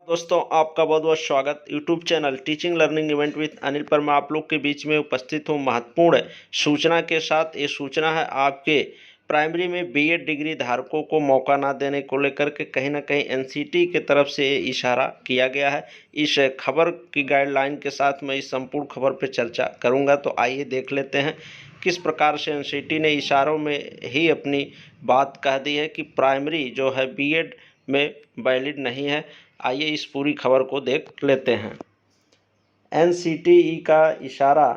दोस्तों, आपका बहुत बहुत स्वागत YouTube channel teaching learning event with Anil पर। मैं आप लोग के बीच में उपस्थित हूँ महत्वपूर्ण सूचना के साथ। ये सूचना है आपके प्राइमरी में बीएड डिग्री धारकों को मौका ना देने को लेकर के कहीं ना कहीं एनसीटी के तरफ से इशारा किया गया है। इस खबर की गाइडलाइन के साथ मैं इस संपूर्ण खबर पर चर्चा करूँगा। तो आइए देख लेते हैं किस प्रकार से एनसीटी ने इशारों में ही अपनी बात कह दी है कि प्राइमरी जो है बीएड में वैलिड नहीं है। आइए इस पूरी खबर को देख लेते हैं। एनसीटीई का इशारा,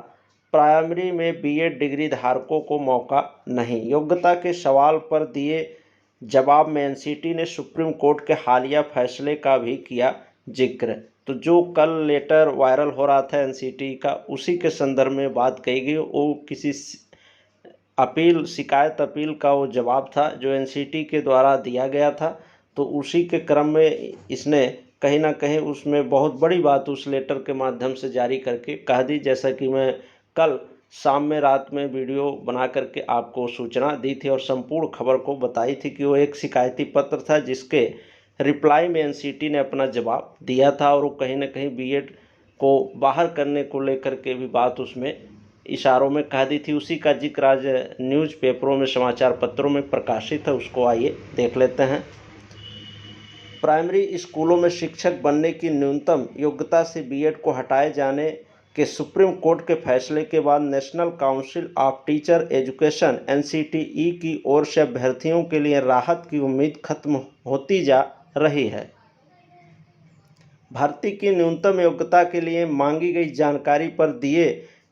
प्राइमरी में बीएड डिग्री धारकों को मौका नहीं। योग्यता के सवाल पर दिए जवाब में एनसीटी ने सुप्रीम कोर्ट के हालिया फैसले का भी किया जिक्र। तो जो कल लेटर वायरल हो रहा था एनसीटी का, उसी के संदर्भ में बात कही गई। वो किसी शिकायत अपील का वो जवाब था जो एनसीटी के द्वारा दिया गया था। तो उसी के क्रम में इसने कहीं ना कहीं उसमें बहुत बड़ी बात उस लेटर के माध्यम से जारी करके कह दी, जैसा कि मैं कल शाम में रात में वीडियो बना करके आपको सूचना दी थी और संपूर्ण खबर को बताई थी कि वो एक शिकायती पत्र था जिसके रिप्लाई में एनसीटी ने अपना जवाब दिया था और वो कहीं ना कहीं बीएड को बाहर करने को लेकर के भी बात उसमें इशारों में कह दी थी। उसी का जिक्र आज न्यूज़पेपरों में, समाचार पत्रों में प्रकाशित है। उसको आइए देख लेते हैं। प्राइमरी स्कूलों में शिक्षक बनने की न्यूनतम योग्यता से बीएड को हटाए जाने के सुप्रीम कोर्ट के फैसले के बाद national council of teacher education NCTE की ओर से अभ्यर्थियों के लिए राहत की उम्मीद खत्म होती जा रही है। भर्ती की न्यूनतम योग्यता के लिए मांगी गई जानकारी पर दिए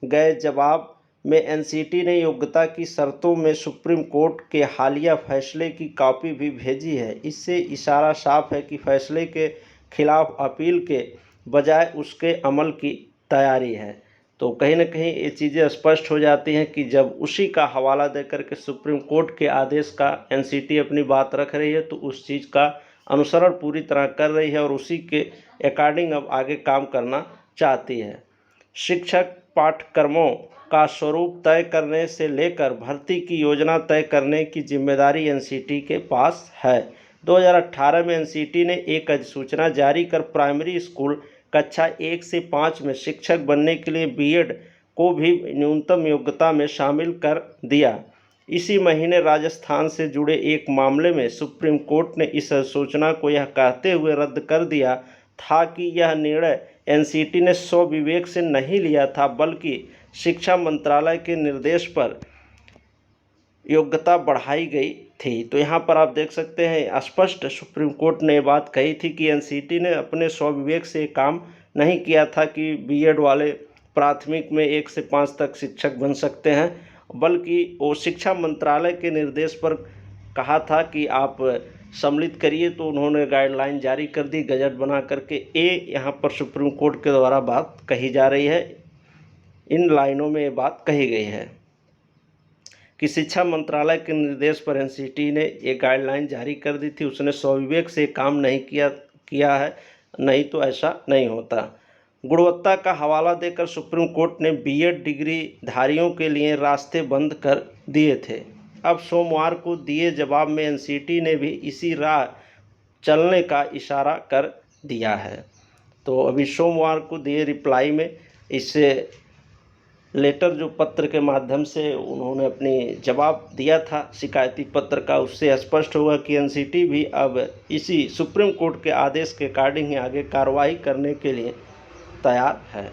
गए जवाब में एनसीटी ने योग्यता की शर्तों में सुप्रीम कोर्ट के हालिया फैसले की कॉपी भी भेजी है। इससे इशारा साफ है कि फैसले के खिलाफ अपील के बजाय उसके अमल की तैयारी है। तो कहीं ना कहीं ये चीज़ें स्पष्ट हो जाती हैं कि जब उसी का हवाला देकर के सुप्रीम कोर्ट के आदेश का एनसीटी अपनी बात रख रही है तो उस चीज़ का अनुसरण पूरी तरह कर रही है और उसी के अकॉर्डिंग अब आगे काम करना चाहती है। शिक्षक पाठ्यक्रमों का स्वरूप तय करने से लेकर भर्ती की योजना तय करने की जिम्मेदारी एनसीटी के पास है। 2018 में एनसीटी ने एक अधिसूचना जारी कर प्राइमरी स्कूल कक्षा 1 से 5 में शिक्षक बनने के लिए बीएड को भी न्यूनतम योग्यता में शामिल कर दिया। इसी महीने राजस्थान से जुड़े एक मामले में सुप्रीम कोर्ट ने इस अधिसूचना को यह कहते हुए रद्द कर दिया था कि यह निर्णय एनसीटी ने स्वविवेक से नहीं लिया था, बल्कि शिक्षा मंत्रालय के निर्देश पर योग्यता बढ़ाई गई थी। तो यहाँ पर आप देख सकते हैं स्पष्ट सुप्रीम कोर्ट ने बात कही थी कि एनसीटी ने अपने स्वविवेक से काम नहीं किया था कि बीएड वाले प्राथमिक में 1 से 5 तक शिक्षक बन सकते हैं, बल्कि वो शिक्षा मंत्रालय के निर्देश पर कहा था कि आप सम्मिलित करिए। तो उन्होंने गाइडलाइन जारी कर दी गजट बना करके। यहाँ पर सुप्रीम कोर्ट के द्वारा बात कही जा रही है, इन लाइनों में ये बात कही गई है कि शिक्षा मंत्रालय के निर्देश पर एनसीटी ने ये गाइडलाइन जारी कर दी थी। उसने स्वविवेक से काम नहीं किया है, नहीं तो ऐसा नहीं होता। गुणवत्ता का हवाला देकर सुप्रीम कोर्ट ने बीएड डिग्री धारियों के लिए रास्ते बंद कर दिए थे। अब सोमवार को दिए जवाब में एनसीटी ने भी इसी राह चलने का इशारा कर दिया है। तो अभी सोमवार को दिए रिप्लाई में इससे लेटर जो पत्र के माध्यम से उन्होंने अपनी जवाब दिया था शिकायती पत्र का, उससे स्पष्ट हुआ कि एनसीटी भी अब इसी सुप्रीम कोर्ट के आदेश के अकॉर्डिंग ही आगे कार्रवाई करने के लिए तैयार है।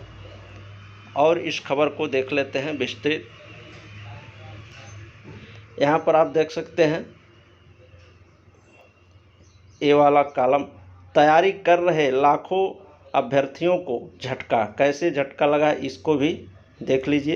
और इस खबर को देख लेते हैं विस्तृत। यहाँ पर आप देख सकते हैं ये वाला कॉलम, तैयारी कर रहे लाखों अभ्यर्थियों को झटका। कैसे झटका लगा इसको भी देख लीजिए।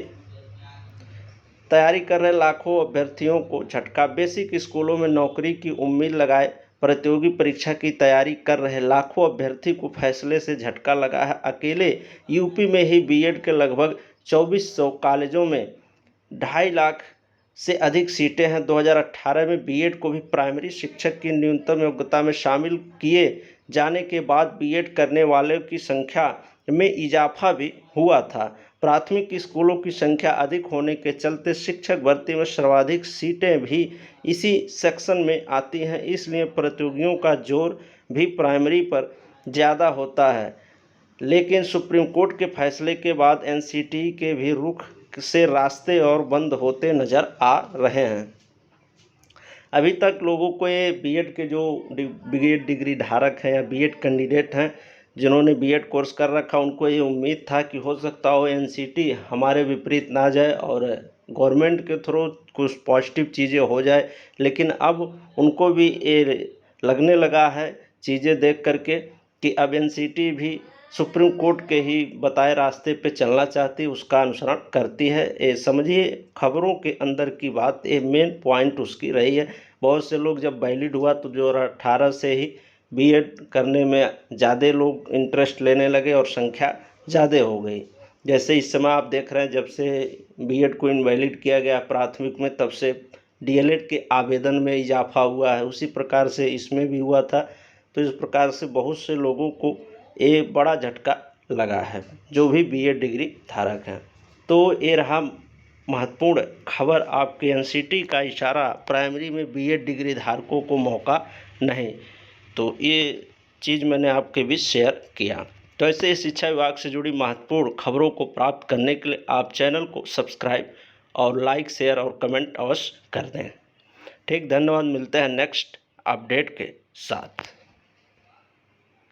तैयारी कर रहे लाखों अभ्यर्थियों को झटका। बेसिक स्कूलों में नौकरी की उम्मीद लगाए प्रतियोगी परीक्षा की तैयारी कर रहे लाखों अभ्यर्थी को फैसले से झटका लगा है। अकेले यूपी में ही बीएड के लगभग 2400 कॉलेजों में 2.5 लाख से अधिक सीटें हैं। 2018 में बीएड को भी प्राइमरी शिक्षक की न्यूनतम योग्यता में शामिल किए जाने के बाद बीएड करने वालों की संख्या में इजाफा भी हुआ था। प्राथमिक स्कूलों की संख्या अधिक होने के चलते शिक्षक भर्ती में सर्वाधिक सीटें भी इसी सेक्शन में आती हैं, इसलिए प्रतियोगियों का जोर भी प्राइमरी पर ज़्यादा होता है। लेकिन सुप्रीम कोर्ट के फैसले के बाद एनसीटी के भी रुख से रास्ते और बंद होते नज़र आ रहे हैं। अभी तक लोगों को ये बीएड के जो बीएड डिग्री धारक हैं या बीएड कैंडिडेट हैं जिन्होंने बीएड कोर्स कर रखा, उनको ये उम्मीद था कि हो सकता हो एनसीटी हमारे विपरीत ना जाए और गवर्नमेंट के थ्रू कुछ पॉजिटिव चीज़ें हो जाए। लेकिन अब उनको भी ये लगने लगा है चीज़ें देख करके कि अब एनसीटी भी सुप्रीम कोर्ट के ही बताए रास्ते पे चलना चाहती है, उसका अनुसरण करती है। ये समझिए खबरों के अंदर की बात, ये मेन पॉइंट उसकी रही है। बहुत से लोग जब वैलिड हुआ तो 2018 से ही बीएड करने में ज़्यादा लोग इंटरेस्ट लेने लगे और संख्या ज़्यादा हो गई। जैसे इस समय आप देख रहे हैं, जब से बीएड को इनवैलिड किया गया प्राथमिक में, तब से डीएलएड के आवेदन में इजाफा हुआ है। उसी प्रकार से इसमें भी हुआ था। तो इस प्रकार से बहुत से लोगों को ये बड़ा झटका लगा है जो भी बीएड डिग्री धारक हैं। तो ये रहा महत्वपूर्ण खबर, आपके एनसीटी का इशारा, प्राइमरी में बीएड डिग्री धारकों को मौका नहीं। तो ये चीज़ मैंने आपके बीच शेयर किया। तो ऐसे ही शिक्षा विभाग से जुड़ी महत्वपूर्ण खबरों को प्राप्त करने के लिए आप चैनल को सब्सक्राइब और लाइक, शेयर और कमेंट अवश्य कर दें। ठीक, धन्यवाद। मिलते हैं नेक्स्ट अपडेट के साथ।